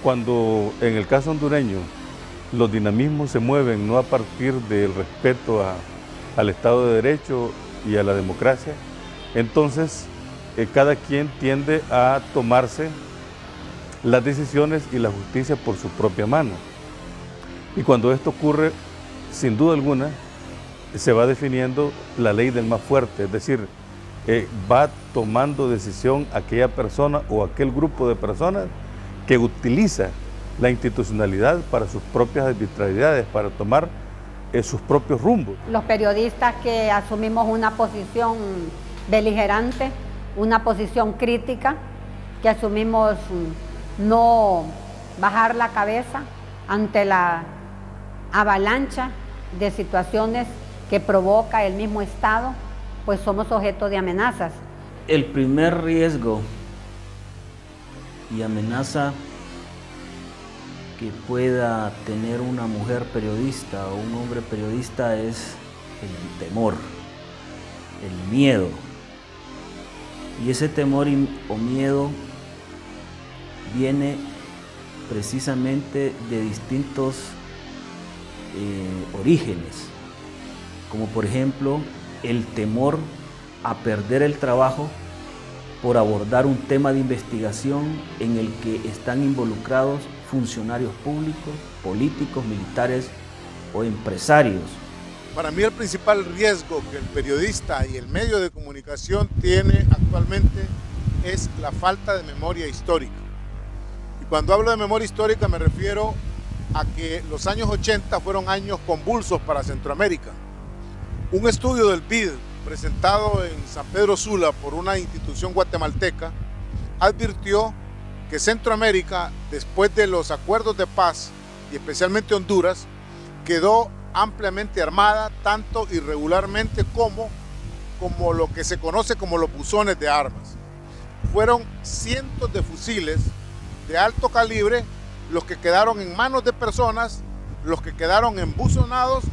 Cuando en el caso hondureño los dinamismos se mueven no a partir del respeto al Estado de Derecho y a la democracia, entonces cada quien tiende a tomarse las decisiones y la justicia por su propia mano. Y cuando esto ocurre, sin duda alguna, se va definiendo la ley del más fuerte, es decir, va tomando decisión aquella persona o aquel grupo de personas que utiliza la institucionalidad para sus propias arbitrariedades, para tomar sus propios rumbos. Los periodistas que asumimos una posición beligerante, una posición crítica, que asumimos no bajar la cabeza ante la avalancha de situaciones que provoca el mismo Estado, pues somos objeto de amenazas. El primer riesgo y amenaza que pueda tener una mujer periodista o un hombre periodista es el temor, el miedo. Y ese temor o miedo viene precisamente de distintos orígenes, como por ejemplo el temor a perder el trabajo por abordar un tema de investigación en el que están involucrados funcionarios públicos, políticos, militares o empresarios. Para mí el principal riesgo que el periodista y el medio de comunicación tiene actualmente es la falta de memoria histórica. Y cuando hablo de memoria histórica me refiero a que los años 80 fueron años convulsos para Centroamérica. Un estudio del BID presentado en San Pedro Sula por una institución guatemalteca advirtió que Centroamérica, después de los acuerdos de paz y especialmente Honduras, quedó ampliamente armada, tanto irregularmente como lo que se conoce como los buzones de armas. Fueron cientos de fusiles de alto calibre los que quedaron en manos de personas, los que quedaron embuzonados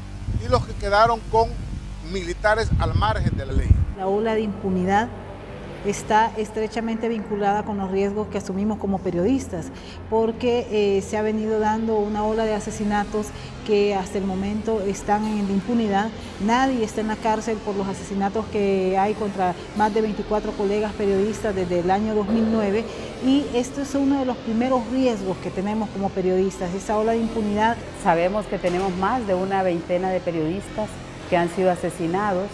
y los que quedaron con militares al margen de la ley. La ola de impunidad está estrechamente vinculada con los riesgos que asumimos como periodistas, porque se ha venido dando una ola de asesinatos que hasta el momento están en impunidad. Nadie está en la cárcel por los asesinatos que hay contra más de 24 colegas periodistas desde el año 2009, y esto es uno de los primeros riesgos que tenemos como periodistas, esa ola de impunidad. Sabemos que tenemos más de una veintena de periodistas que han sido asesinados.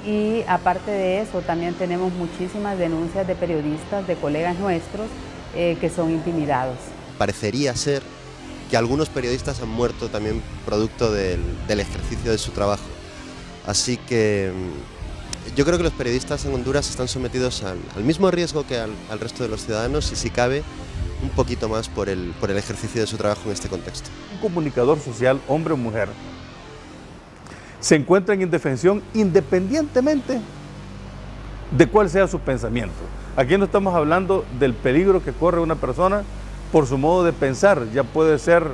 Y aparte de eso, también tenemos muchísimas denuncias de periodistas, de colegas nuestros, que son intimidados. Parecería ser que algunos periodistas han muerto también producto del ejercicio de su trabajo. Así que yo creo que los periodistas en Honduras están sometidos al mismo riesgo que al resto de los ciudadanos, y si cabe, un poquito más por el ejercicio de su trabajo en este contexto. Un comunicador social, hombre o mujer, se encuentra en indefensión independientemente de cuál sea su pensamiento. Aquí no estamos hablando del peligro que corre una persona por su modo de pensar, ya puede ser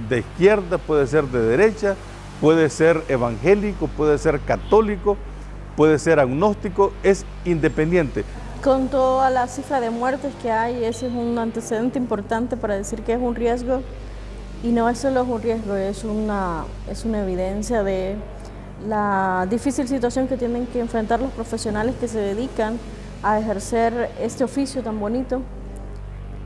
de izquierda, puede ser de derecha, puede ser evangélico, puede ser católico, puede ser agnóstico, es independiente. Con toda la cifra de muertes que hay, ese es un antecedente importante para decir que es un riesgo. Y no es solo un riesgo, es una evidencia de la difícil situación que tienen que enfrentar los profesionales que se dedican a ejercer este oficio tan bonito,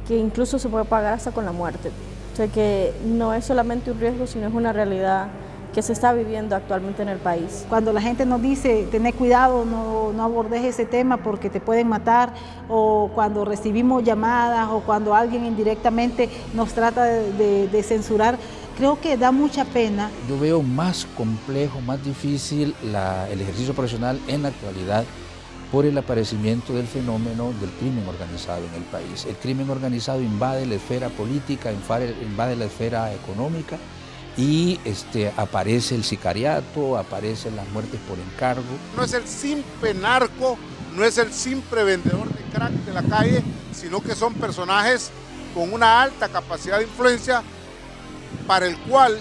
que incluso se puede pagar hasta con la muerte. O sea que no es solamente un riesgo, sino es una realidad que se está viviendo actualmente en el país. Cuando la gente nos dice, tené cuidado, no abordes ese tema porque te pueden matar, o cuando recibimos llamadas, o cuando alguien indirectamente nos trata de censurar, creo que da mucha pena. Yo veo más complejo, más difícil el ejercicio profesional en la actualidad por el aparecimiento del fenómeno del crimen organizado en el país. El crimen organizado invade la esfera política, invade la esfera económica, y aparece el sicariato, aparecen las muertes por encargo. No es el simple narco, no es el simple vendedor de crack de la calle, sino que son personajes con una alta capacidad de influencia, para el cual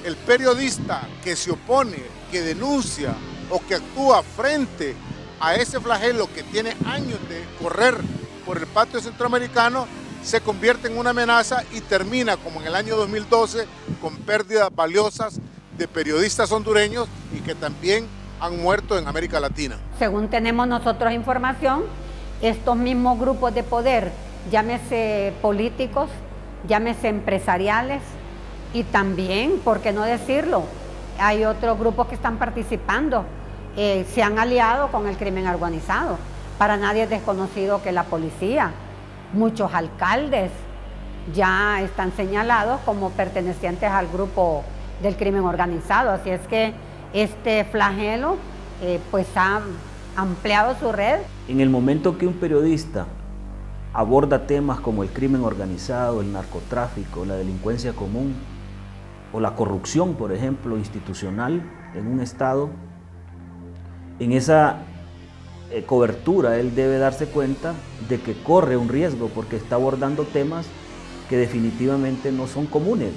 el periodista que se opone, que denuncia o que actúa frente a ese flagelo que tiene años de correr por el patio centroamericano, se convierte en una amenaza y termina, como en el año 2012, con pérdidas valiosas de periodistas hondureños y que también han muerto en América Latina. Según tenemos nosotros información, estos mismos grupos de poder, llámese políticos, llámese empresariales y también, ¿por qué no decirlo?, hay otros grupos que están participando, se han aliado con el crimen organizado. Para nadie es desconocido que la policía, muchos alcaldes ya están señalados como pertenecientes al grupo del crimen organizado. Así es que este flagelo pues ha ampliado su red. En el momento que un periodista aborda temas como el crimen organizado, el narcotráfico, la delincuencia común o la corrupción, por ejemplo, institucional en un estado, en esa cobertura él debe darse cuenta de que corre un riesgo porque está abordando temas que definitivamente no son comunes,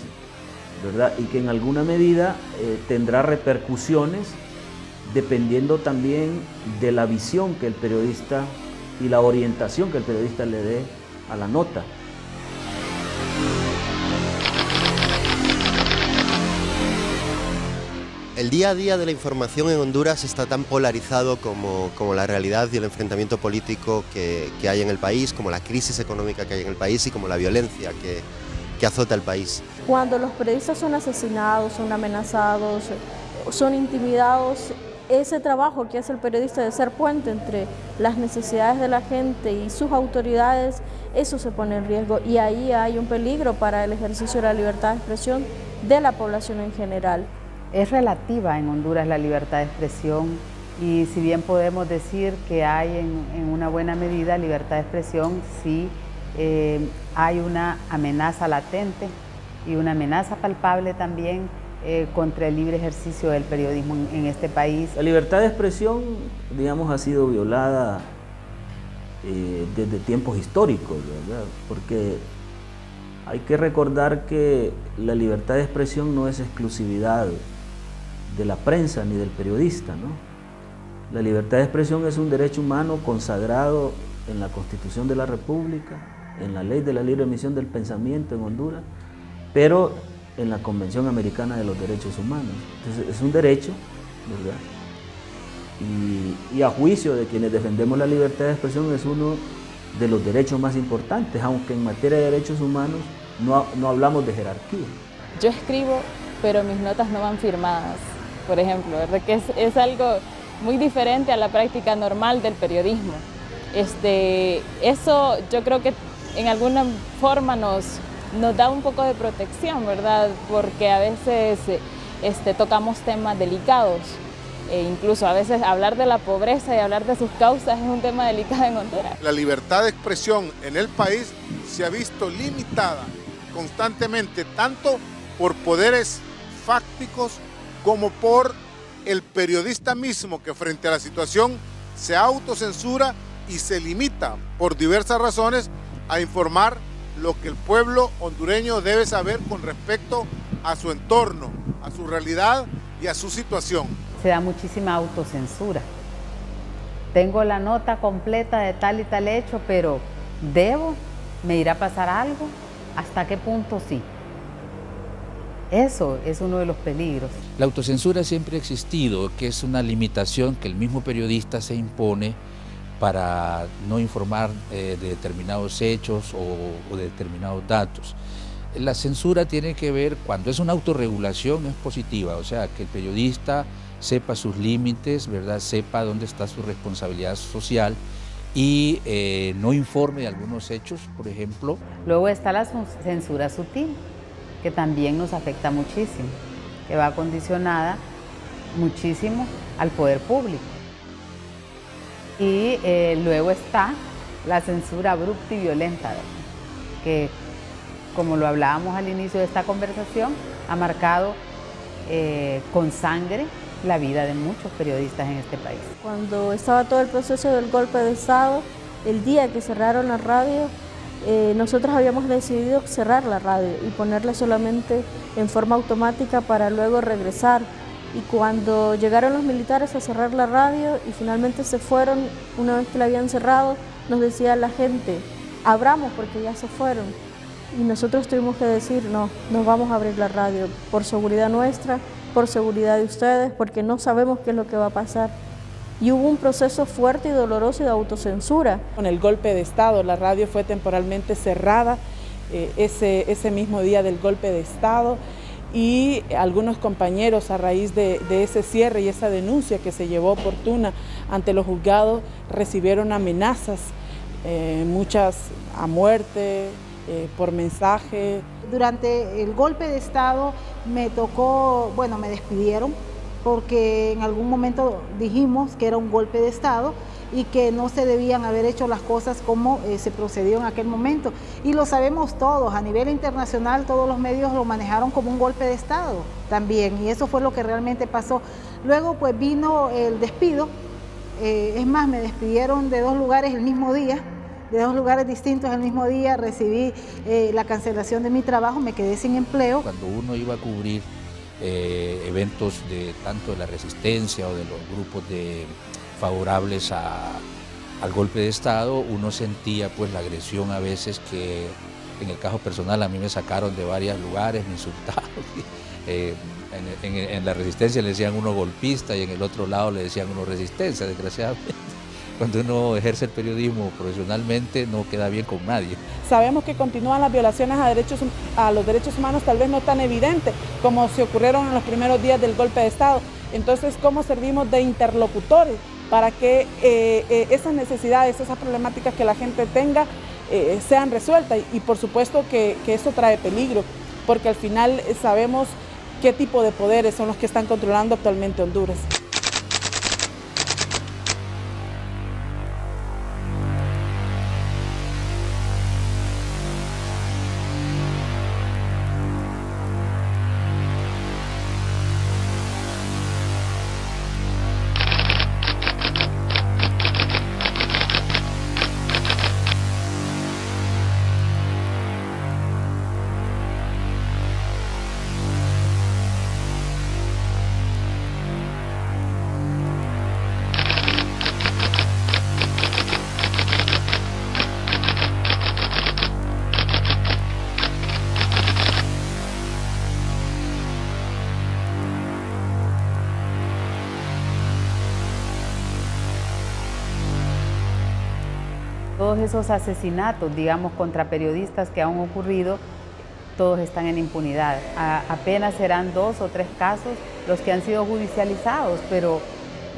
¿verdad? Y que en alguna medida tendrá repercusiones dependiendo también de la visión que el periodista y la orientación que el periodista le dé a la nota. El día a día de la información en Honduras está tan polarizado como la realidad y el enfrentamiento político que hay en el país, como la crisis económica que hay en el país y como la violencia que azota el país. Cuando los periodistas son asesinados, son amenazados, son intimidados, ese trabajo que hace el periodista de ser puente entre las necesidades de la gente y sus autoridades, eso se pone en riesgo y ahí hay un peligro para el ejercicio de la libertad de expresión de la población en general. Es relativa en Honduras la libertad de expresión y si bien podemos decir que hay en una buena medida libertad de expresión, sí hay una amenaza latente y una amenaza palpable también contra el libre ejercicio del periodismo en este país. La libertad de expresión, digamos, ha sido violada desde tiempos históricos, ¿verdad? Porque hay que recordar que la libertad de expresión no es exclusividad de la prensa ni del periodista, ¿no? La libertad de expresión es un derecho humano consagrado en la Constitución de la República, en la Ley de la Libre Emisión del Pensamiento en Honduras, pero en la Convención Americana de los Derechos Humanos. Entonces es un derecho, ¿verdad? Y a juicio de quienes defendemos la libertad de expresión es uno de los derechos más importantes, aunque en materia de derechos humanos no hablamos de jerarquía. Yo escribo, pero mis notas no van firmadas, por ejemplo, ¿verdad? Que es algo muy diferente a la práctica normal del periodismo. Eso yo creo que en alguna forma nos da un poco de protección, ¿verdad? Porque a veces tocamos temas delicados. Incluso a veces hablar de la pobreza y hablar de sus causas es un tema delicado en Honduras. La libertad de expresión en el país se ha visto limitada constantemente, tanto por poderes fácticos como por el periodista mismo, que frente a la situación se autocensura y se limita por diversas razones a informar lo que el pueblo hondureño debe saber con respecto a su entorno, a su realidad y a su situación. Se da muchísima autocensura. Tengo la nota completa de tal y tal hecho, pero ¿me irá a pasar algo? ¿Hasta qué punto sí? Eso es uno de los peligros. La autocensura siempre ha existido, que es una limitación que el mismo periodista se impone para no informar de determinados hechos o de determinados datos. La censura tiene que ver, cuando es una autorregulación, es positiva, o sea, que el periodista sepa sus límites, ¿verdad? Sepa dónde está su responsabilidad social y no informe de algunos hechos, por ejemplo. Luego está la censura sutil, que también nos afecta muchísimo, que va condicionada muchísimo al poder público. Y luego está la censura abrupta y violenta, ¿verdad? Que, como lo hablábamos al inicio de esta conversación, ha marcado con sangre la vida de muchos periodistas en este país. Cuando estaba todo el proceso del golpe de Estado, el día que cerraron la radio, nosotros habíamos decidido cerrar la radio y ponerla solamente en forma automática para luego regresar. Y cuando llegaron los militares a cerrar la radio y finalmente se fueron, una vez que la habían cerrado, nos decía la gente, abramos porque ya se fueron. Y nosotros tuvimos que decir, no, no vamos a abrir la radio por seguridad nuestra, por seguridad de ustedes, porque no sabemos qué es lo que va a pasar. Y hubo un proceso fuerte y doloroso de autocensura. Con el golpe de Estado, la radio fue temporalmente cerrada ese mismo día del golpe de Estado, y algunos compañeros, a raíz de ese cierre y esa denuncia que se llevó oportuna ante los juzgados, recibieron amenazas, muchas a muerte, por mensaje. Durante el golpe de Estado me tocó, bueno, me despidieron porque en algún momento dijimos que era un golpe de Estado y que no se debían haber hecho las cosas como se procedió en aquel momento. Y lo sabemos todos, a nivel internacional todos los medios lo manejaron como un golpe de Estado también, y eso fue lo que realmente pasó. Luego pues vino el despido, es más, me despidieron de 2 lugares el mismo día, de 2 lugares distintos el mismo día, recibí la cancelación de mi trabajo, me quedé sin empleo. Cuando uno iba a cubrir eventos de tanto de la resistencia o de los grupos favorables al golpe de Estado, uno sentía pues la agresión a veces que en el caso personal a mí me sacaron de varios lugares, me insultaron. En la resistencia le decían uno golpista y en el otro lado le decían uno resistencia, desgraciadamente. Cuando uno ejerce el periodismo profesionalmente no queda bien con nadie. Sabemos que continúan las violaciones a los derechos humanos, tal vez no tan evidentes como se ocurrieron en los primeros días del golpe de Estado. Entonces, ¿cómo servimos de interlocutores para que esas necesidades, esas problemáticas que la gente tenga sean resueltas? Y por supuesto que eso trae peligro, porque al final sabemos qué tipo de poderes son los que están controlando actualmente Honduras. Todos esos asesinatos, digamos, contra periodistas que han ocurrido, todos están en impunidad. Apenas serán 2 o 3 casos los que han sido judicializados, pero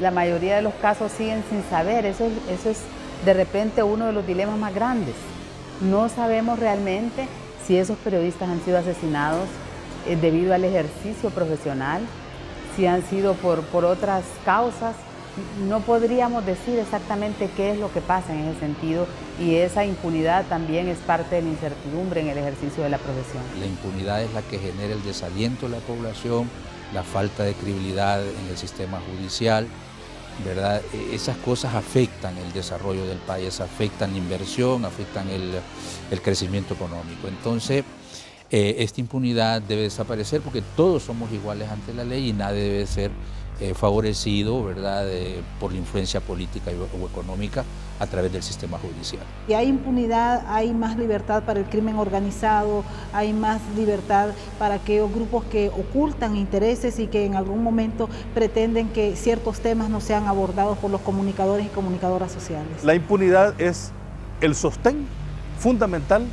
la mayoría de los casos siguen sin saber. Eso es de repente uno de los dilemas más grandes. No sabemos realmente si esos periodistas han sido asesinados debido al ejercicio profesional, si han sido por otras causas. No podríamos decir exactamente qué es lo que pasa en ese sentido, y esa impunidad también es parte de la incertidumbre en el ejercicio de la profesión. La impunidad es la que genera el desaliento de la población, la falta de credibilidad en el sistema judicial, ¿verdad? Esas cosas afectan el desarrollo del país, afectan la inversión, afectan el crecimiento económico. Entonces, esta impunidad debe desaparecer porque todos somos iguales ante la ley y nadie debe ser favorecido, ¿verdad?, por la influencia política o económica a través del sistema judicial. Y hay impunidad, hay más libertad para el crimen organizado, hay más libertad para aquellos grupos que ocultan intereses y que en algún momento pretenden que ciertos temas no sean abordados por los comunicadores y comunicadoras sociales. La impunidad es el sostén fundamental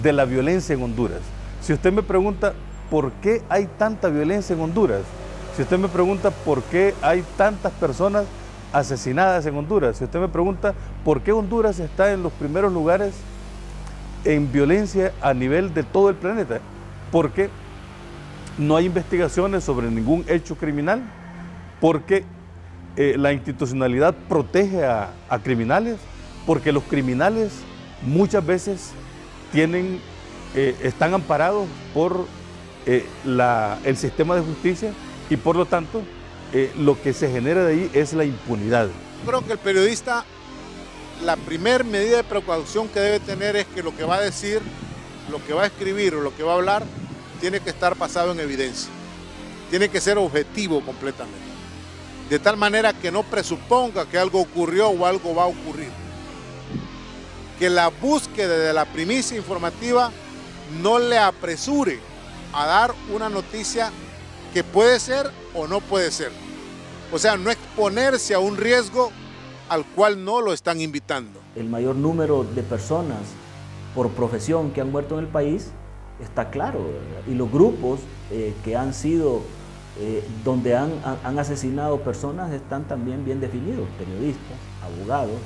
de la violencia en Honduras. Si usted me pregunta por qué hay tanta violencia en Honduras, si usted me pregunta por qué hay tantas personas asesinadas en Honduras, si usted me pregunta por qué Honduras está en los primeros lugares en violencia a nivel de todo el planeta, porque no hay investigaciones sobre ningún hecho criminal, porque la institucionalidad protege a criminales, porque los criminales muchas veces están amparados por el sistema de justicia, y por lo tanto lo que se genera de ahí es la impunidad. Creo que el periodista, la primera medida de precaución que debe tener es que lo que va a decir, lo que va a escribir o lo que va a hablar tiene que estar basado en evidencia, tiene que ser objetivo completamente, de tal manera que no presuponga que algo ocurrió o algo va a ocurrir, que la búsqueda de la primicia informativa no le apresure a dar una noticia que puede ser o no puede ser. O sea, no exponerse a un riesgo al cual no lo están invitando. El mayor número de personas por profesión que han muerto en el país está claro, ¿verdad? Y los grupos que han sido, donde han asesinado personas están también bien definidos: periodistas, abogados,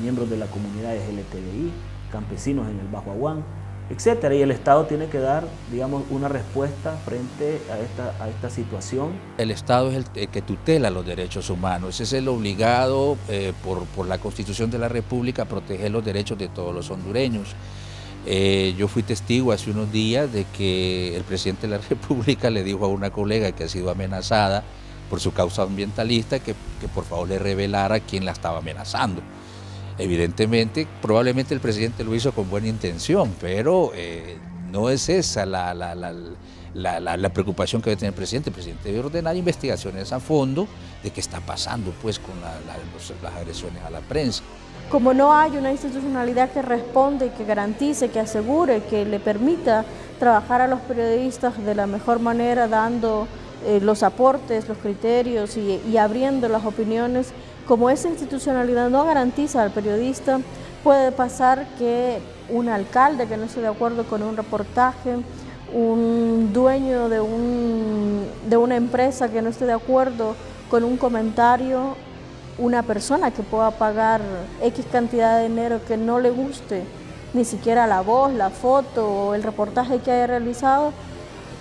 miembros de la comunidad LGTBI, campesinos en el Bajo Aguán, etcétera. Y el Estado tiene que dar, digamos, una respuesta frente a esta situación. El Estado es el que tutela los derechos humanos, es el obligado por la Constitución de la República a proteger los derechos de todos los hondureños. Yo fui testigo hace unos días de que el presidente de la República le dijo a una colega que ha sido amenazada por su causa ambientalista que por favor le revelara quién la estaba amenazando. Evidentemente, probablemente el presidente lo hizo con buena intención, pero no es esa la preocupación que debe tener el presidente. El presidente debe ordenar investigaciones a fondo de qué está pasando pues con las agresiones a la prensa. Como no hay una institucionalidad que responde, que garantice, que asegure, que le permita trabajar a los periodistas de la mejor manera, dando los aportes, los criterios y abriendo las opiniones, como esa institucionalidad no garantiza al periodista, puede pasar que un alcalde que no esté de acuerdo con un reportaje, un dueño de una empresa que no esté de acuerdo con un comentario, una persona que pueda pagar X cantidad de dinero que no le guste ni siquiera la voz, la foto o el reportaje que haya realizado,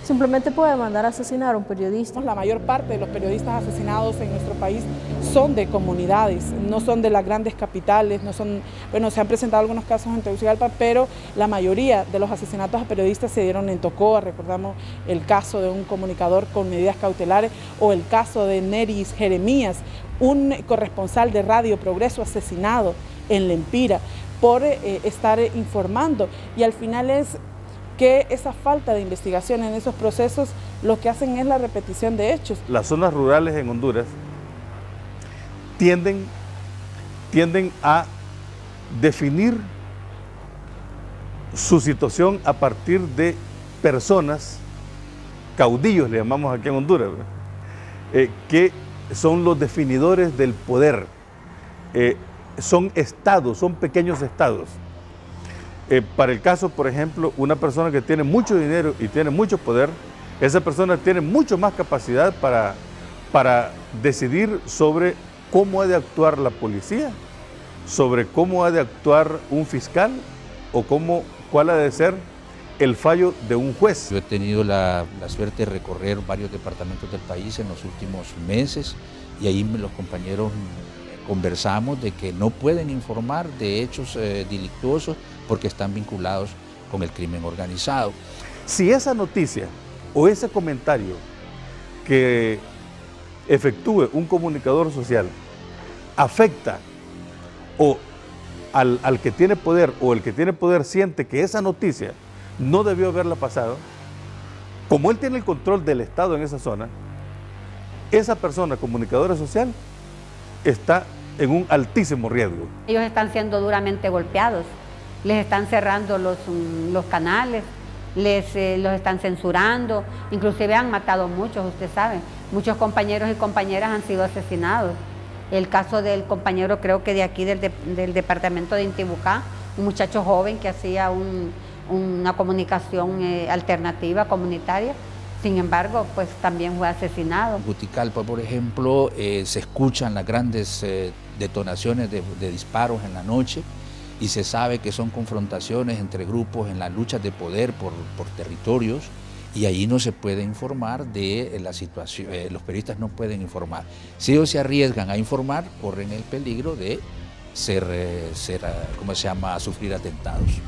simplemente puede mandar a asesinar a un periodista. La mayor parte de los periodistas asesinados en nuestro país son de comunidades, no son de las grandes capitales, no son, bueno, se han presentado algunos casos en Tegucigalpa, pero la mayoría de los asesinatos a periodistas se dieron en Tocoa. Recordamos el caso de un comunicador con medidas cautelares o el caso de Neris Jeremías, un corresponsal de Radio Progreso asesinado en Lempira por estar informando, y al final es que esa falta de investigación en esos procesos lo que hacen es la repetición de hechos. Las zonas rurales en Honduras tienden a definir su situación a partir de personas, caudillos le llamamos aquí en Honduras, que son los definidores del poder. Son estados, son pequeños estados. Para el caso, por ejemplo, una persona que tiene mucho dinero y tiene mucho poder, esa persona tiene mucho más capacidad para decidir sobre cómo ha de actuar la policía, sobre cómo ha de actuar un fiscal o cuál ha de ser el fallo de un juez. Yo he tenido la suerte de recorrer varios departamentos del país en los últimos meses y ahí los compañeros conversamos de que no pueden informar de hechos delictuosos porque están vinculados con el crimen organizado. Si esa noticia o ese comentario que efectúe un comunicador social afecta o al que tiene poder, o el que tiene poder siente que esa noticia no debió haberla pasado, como él tiene el control del Estado en esa zona, esa persona comunicadora social está en un altísimo riesgo. Ellos están siendo duramente golpeados, les están cerrando los canales, los están censurando, inclusive han matado muchos, usted sabe, muchos compañeros y compañeras han sido asesinados. El caso del compañero, creo que de aquí del departamento de Intibucá, un muchacho joven que hacía una comunicación alternativa, comunitaria, sin embargo, pues también fue asesinado. En Juticalpa, por ejemplo, se escuchan las grandes detonaciones de disparos en la noche y se sabe que son confrontaciones entre grupos en las luchas de poder por territorios, y ahí no se puede informar de la situación, los periodistas no pueden informar. Si ellos se arriesgan a informar, corren el peligro de sufrir atentados.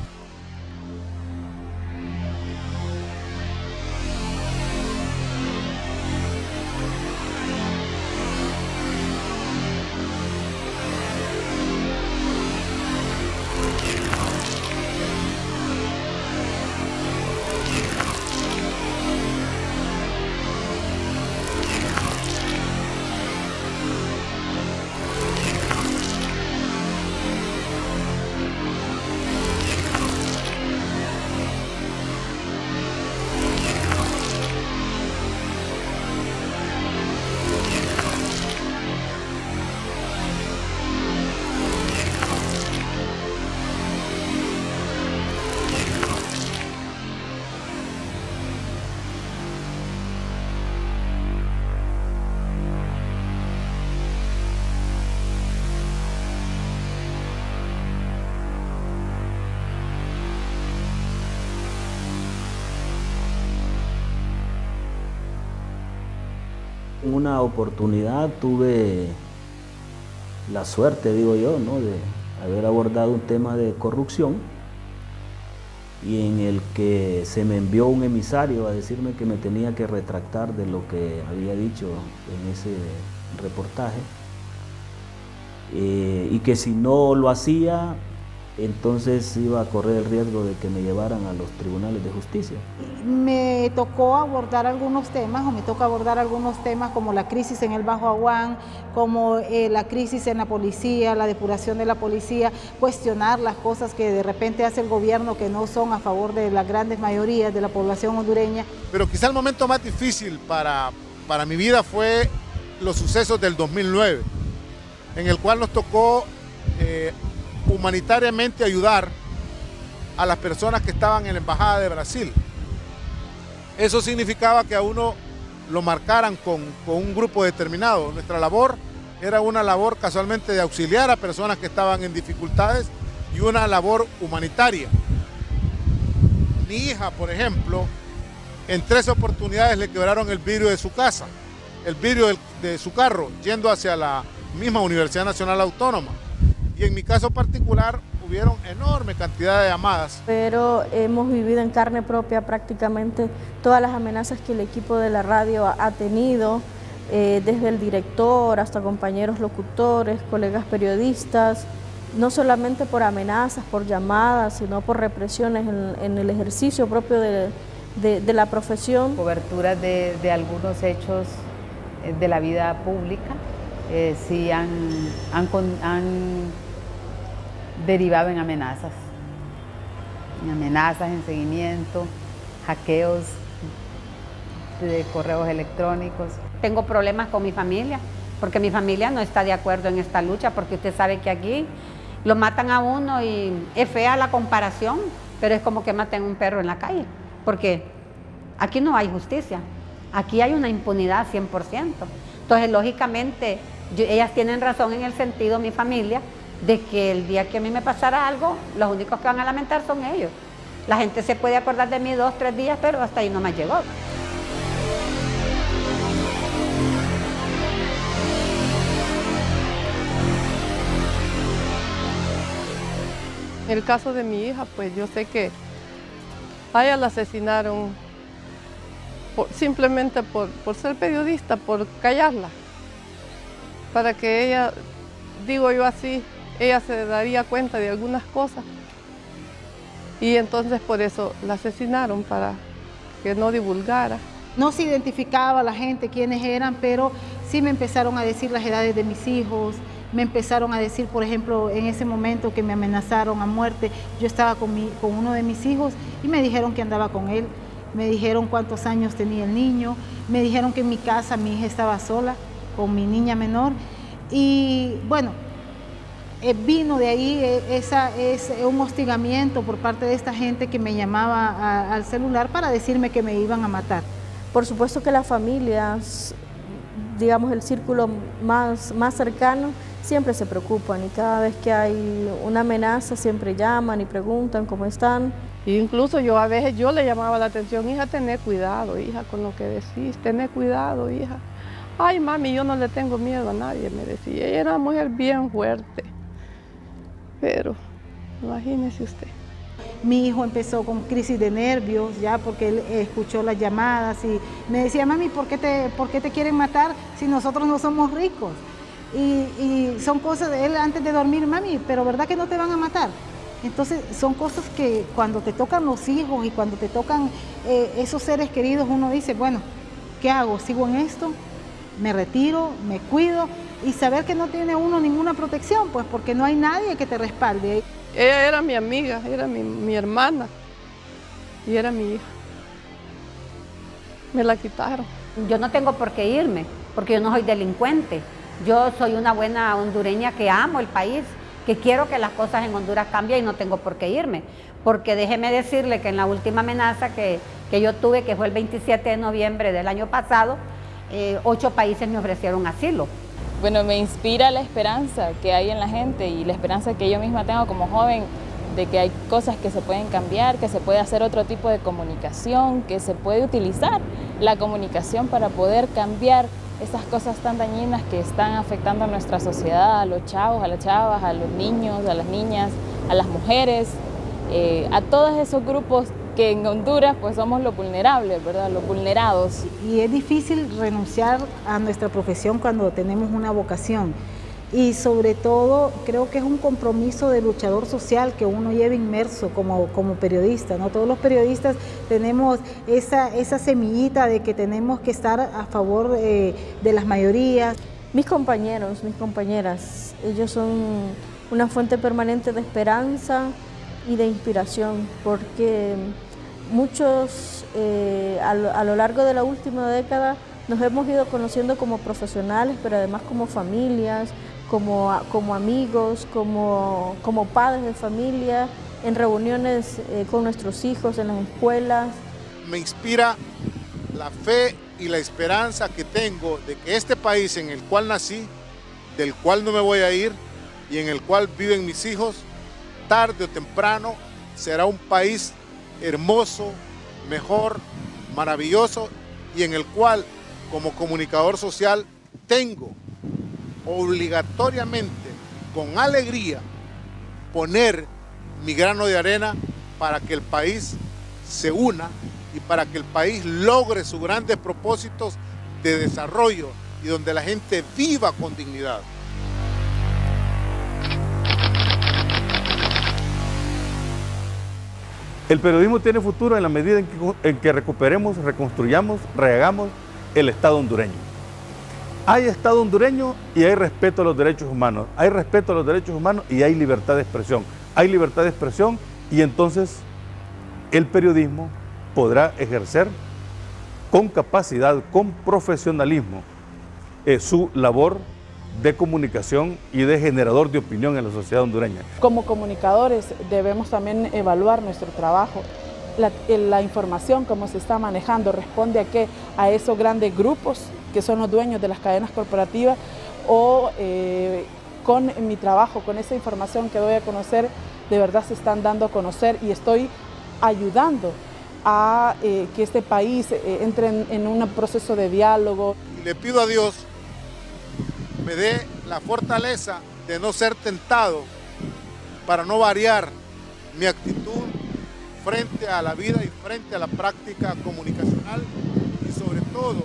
En una oportunidad tuve la suerte, digo yo, ¿no?, de haber abordado un tema de corrupción y en el que se me envió un emisario a decirme que me tenía que retractar de lo que había dicho en ese reportaje y que si no lo hacía, entonces iba a correr el riesgo de que me llevaran a los tribunales de justicia. Me tocó abordar algunos temas, o me toca abordar algunos temas como la crisis en el Bajo Aguán, como la crisis en la policía, la depuración de la policía, cuestionar las cosas que de repente hace el gobierno que no son a favor de las grandes mayorías de la población hondureña. Pero quizá el momento más difícil para mi vida fue los sucesos del 2009, en el cual nos tocó humanitariamente ayudar a las personas que estaban en la Embajada de Brasil. Eso significaba que a uno lo marcaran con un grupo determinado. Nuestra labor era una labor casualmente de auxiliar a personas que estaban en dificultades y una labor humanitaria. Mi hija, por ejemplo, en 3 oportunidades le quebraron el vidrio de su casa, el vidrio de su carro, yendo hacia la misma Universidad Nacional Autónoma. Y en mi caso particular hubieron enorme cantidad de llamadas. Pero hemos vivido en carne propia prácticamente todas las amenazas que el equipo de la radio ha tenido, desde el director hasta compañeros locutores, colegas periodistas, no solamente por amenazas, por llamadas, sino por represiones en el ejercicio propio de la profesión. Coberturas de algunos hechos de la vida pública, sí han derivado en amenazas, en seguimiento, hackeos de correos electrónicos. Tengo problemas con mi familia, porque mi familia no está de acuerdo en esta lucha, porque usted sabe que aquí lo matan a uno y es fea la comparación, pero es como que maten a un perro en la calle, porque aquí no hay justicia, aquí hay una impunidad 100%. Entonces, lógicamente, ellas tienen razón en el sentido, mi familia, de que el día que a mí me pasara algo, los únicos que van a lamentar son ellos. La gente se puede acordar de mí 2 o 3 días, pero hasta ahí no me llegó. En el caso de mi hija, pues yo sé que a ella la asesinaron simplemente por ser periodista, por callarla, para que ella, digo yo así, ella se daría cuenta de algunas cosas y entonces por eso la asesinaron, para que no divulgara. No se identificaba a la gente quiénes eran, pero sí me empezaron a decir las edades de mis hijos, me empezaron a decir, por ejemplo, en ese momento que me amenazaron a muerte, yo estaba con uno de mis hijos y me dijeron que andaba con él, me dijeron cuántos años tenía el niño, me dijeron que en mi casa mi hija estaba sola con mi niña menor y bueno, vino de ahí es un hostigamiento por parte de esta gente que me llamaba al celular para decirme que me iban a matar. Por supuesto que las familias, digamos el círculo más cercano, siempre se preocupan y cada vez que hay una amenaza siempre llaman y preguntan cómo están. Incluso yo a veces le llamaba la atención, hija, tené cuidado, hija, con lo que decís, tené cuidado, hija. Ay, mami, yo no le tengo miedo a nadie, me decía. Ella era una mujer bien fuerte, pero imagínese usted. Mi hijo empezó con crisis de nervios, ya porque él escuchó las llamadas y me decía, mami, ¿por qué te quieren matar si nosotros no somos ricos? Y son cosas de él antes de dormir, mami, pero ¿verdad que no te van a matar? Entonces son cosas que cuando te tocan los hijos y cuando te tocan esos seres queridos, uno dice, bueno, ¿qué hago? ¿Sigo en esto? ¿Me retiro? ¿Me cuido? Y saber que no tiene uno ninguna protección, pues porque no hay nadie que te respalde. Ella era mi amiga, era mi hermana y era mi hija. Me la quitaron. Yo no tengo por qué irme, porque yo no soy delincuente. Yo soy una buena hondureña que amo el país, que quiero que las cosas en Honduras cambien y no tengo por qué irme. Porque déjeme decirle que en la última amenaza que yo tuve, que fue el 27 de noviembre del año pasado, 8 países me ofrecieron asilo. Bueno, me inspira la esperanza que hay en la gente y la esperanza que yo misma tengo como joven de que hay cosas que se pueden cambiar, que se puede hacer otro tipo de comunicación, que se puede utilizar la comunicación para poder cambiar esas cosas tan dañinas que están afectando a nuestra sociedad, a los chavos, a las chavas, a los niños, a las niñas, a las mujeres, a todos esos grupos que en Honduras pues somos los vulnerables, ¿verdad? Los vulnerados. Y es difícil renunciar a nuestra profesión cuando tenemos una vocación. Y sobre todo creo que es un compromiso de luchador social que uno lleva inmerso como periodista, ¿no? Todos los periodistas tenemos esa semillita de que tenemos que estar a favor de las mayorías. Mis compañeros, mis compañeras, ellos son una fuente permanente de esperanza y de inspiración, porque muchos a lo largo de la última década nos hemos ido conociendo como profesionales, pero además como familias, como amigos, como padres de familia, en reuniones con nuestros hijos, en las escuelas. Me inspira la fe y la esperanza que tengo de que este país en el cual nací, del cual no me voy a ir y en el cual viven mis hijos, tarde o temprano será un país hermoso, mejor, maravilloso, y en el cual como comunicador social tengo obligatoriamente, con alegría, poner mi grano de arena para que el país se una y para que el país logre sus grandes propósitos de desarrollo y donde la gente viva con dignidad. El periodismo tiene futuro en la medida en que recuperemos, reconstruyamos, rehagamos el Estado hondureño. Hay Estado hondureño y hay respeto a los derechos humanos. Hay respeto a los derechos humanos y hay libertad de expresión. Hay libertad de expresión y entonces el periodismo podrá ejercer con capacidad, con profesionalismo, su labor de comunicación y de generador de opinión en la sociedad hondureña. Como comunicadores debemos también evaluar nuestro trabajo. La información, como se está manejando, responde a qué, a esos grandes grupos que son los dueños de las cadenas corporativas, o con mi trabajo, con esa información que doy a conocer, de verdad se están dando a conocer y estoy ayudando a que este país entre en un proceso de diálogo. Le pido a Dios me dé la fortaleza de no ser tentado para no variar mi actitud frente a la vida y frente a la práctica comunicacional y sobre todo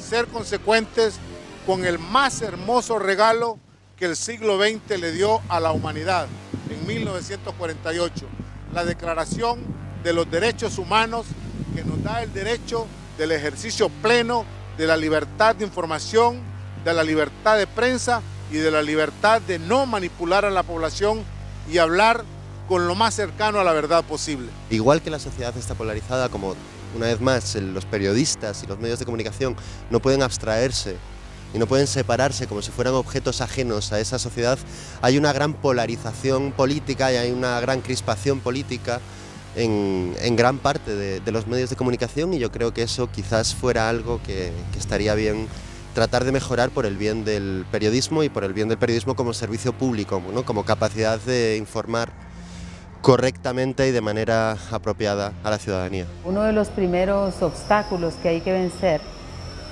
ser consecuentes con el más hermoso regalo que el siglo XX le dio a la humanidad en 1948, la Declaración de los Derechos Humanos, que nos da el derecho del ejercicio pleno de la libertad de información, de la libertad de prensa y de la libertad de no manipular a la población y hablar con lo más cercano a la verdad posible. Igual que la sociedad está polarizada, como una vez más los periodistas y los medios de comunicación no pueden abstraerse y no pueden separarse como si fueran objetos ajenos a esa sociedad, hay una gran polarización política y hay una gran crispación política en gran parte de los medios de comunicación, y yo creo que eso quizás fuera algo que estaría bien tratar de mejorar por el bien del periodismo y por el bien del periodismo como servicio público, ¿no? Como capacidad de informar correctamente y de manera apropiada a la ciudadanía. Uno de los primeros obstáculos que hay que vencer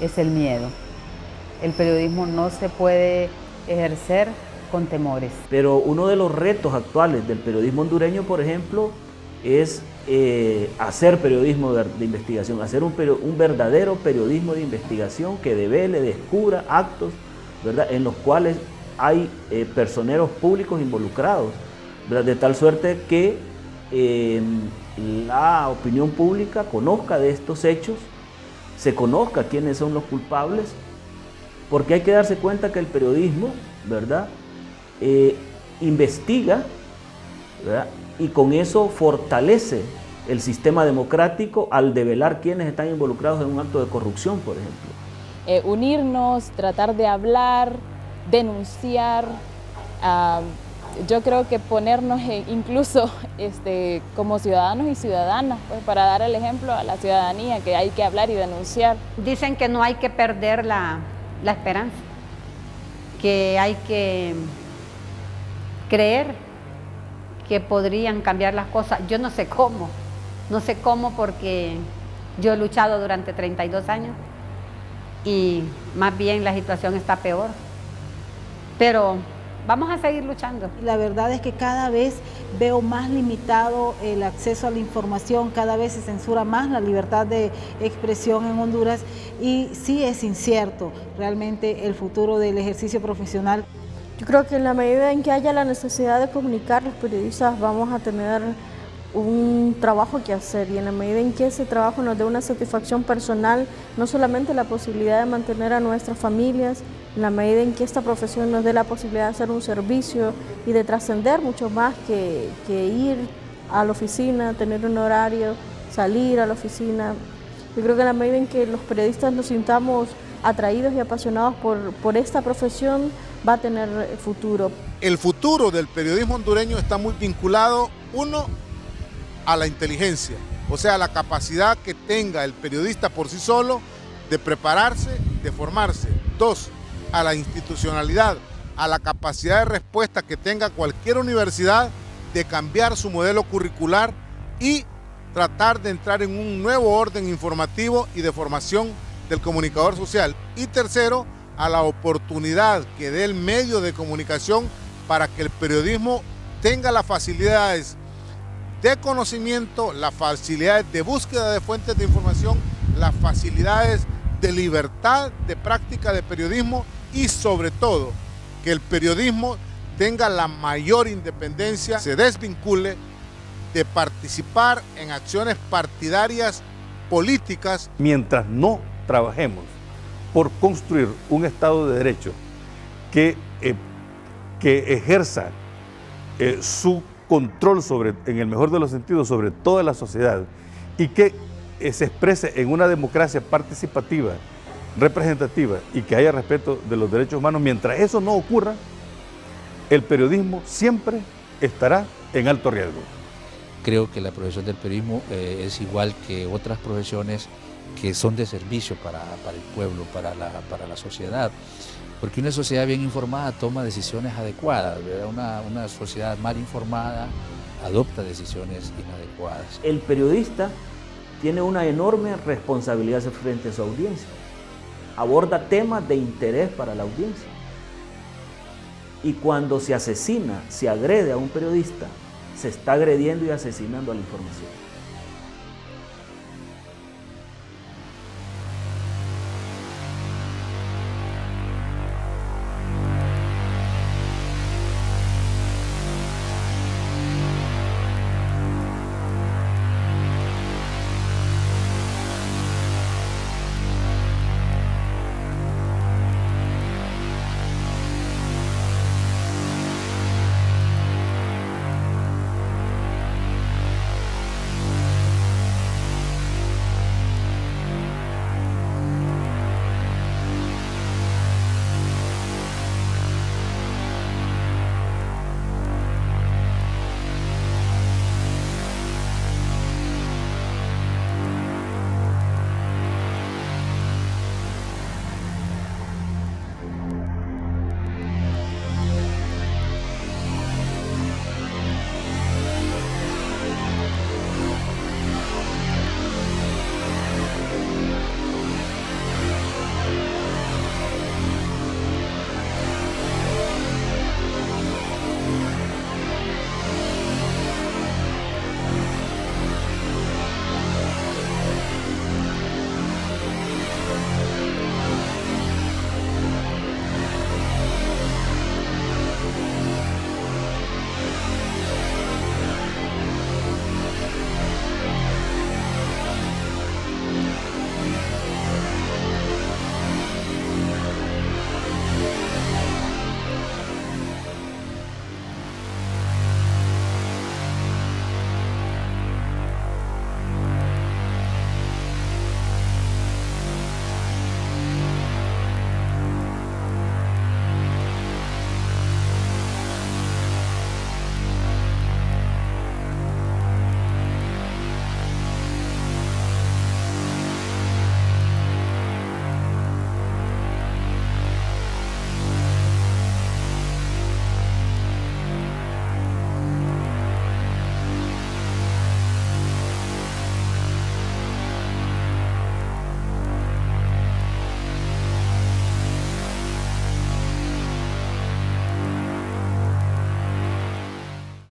es el miedo. El periodismo no se puede ejercer con temores. Pero uno de los retos actuales del periodismo hondureño, por ejemplo, es hacer periodismo de investigación, hacer un verdadero periodismo de investigación que devele, descubra actos, ¿verdad?, en los cuales hay personeros públicos involucrados, ¿verdad?, de tal suerte que la opinión pública conozca de estos hechos, se conozca quiénes son los culpables, porque hay que darse cuenta que el periodismo, ¿verdad?, investiga, ¿verdad?, y con eso fortalece el sistema democrático al develar quiénes están involucrados en un acto de corrupción, por ejemplo. Unirnos, tratar de hablar, denunciar, yo creo que ponernos incluso como ciudadanos y ciudadanas, pues, para dar el ejemplo a la ciudadanía que hay que hablar y denunciar. Dicen que no hay que perder la esperanza, que hay que creer que podrían cambiar las cosas. Yo no sé cómo porque yo he luchado durante 32 años y más bien la situación está peor. Pero vamos a seguir luchando. La verdad es que cada vez veo más limitado el acceso a la información, cada vez se censura más la libertad de expresión en Honduras y sí es incierto realmente el futuro del ejercicio profesional. Yo creo que en la medida en que haya la necesidad de comunicar, los periodistas vamos a tener un trabajo que hacer, y en la medida en que ese trabajo nos dé una satisfacción personal, no solamente la posibilidad de mantener a nuestras familias, en la medida en que esta profesión nos dé la posibilidad de hacer un servicio y de trascender mucho más que ir a la oficina, tener un horario, salir a la oficina. Yo creo que en la medida en que los periodistas nos sintamos atraídos y apasionados por esta profesión, va a tener futuro. El futuro del periodismo hondureño está muy vinculado, uno, a la inteligencia, o sea, a la capacidad que tenga el periodista por sí solo de prepararse, de formarse. Dos, a la institucionalidad, a la capacidad de respuesta que tenga cualquier universidad de cambiar su modelo curricular y tratar de entrar en un nuevo orden informativo y de formación del comunicador social. Y tercero, a la oportunidad que dé el medio de comunicación para que el periodismo tenga las facilidades de conocimiento, las facilidades de búsqueda de fuentes de información, las facilidades de libertad de práctica de periodismo y sobre todo que el periodismo tenga la mayor independencia, se desvincule de participar en acciones partidarias políticas. Mientras no trabajemos por construir un Estado de Derecho que ejerza su control sobre, en el mejor de los sentidos, sobre toda la sociedad y que se exprese en una democracia participativa, representativa y que haya respeto de los derechos humanos, mientras eso no ocurra, el periodismo siempre estará en alto riesgo. Creo que la profesión del periodismo es igual que otras profesiones que son de servicio para el pueblo, para la sociedad. Porque una sociedad bien informada toma decisiones adecuadas, ¿verdad? Una sociedad mal informada adopta decisiones inadecuadas. El periodista tiene una enorme responsabilidad frente a su audiencia. Aborda temas de interés para la audiencia. Y cuando se asesina, se agrede a un periodista, se está agrediendo y asesinando a la información.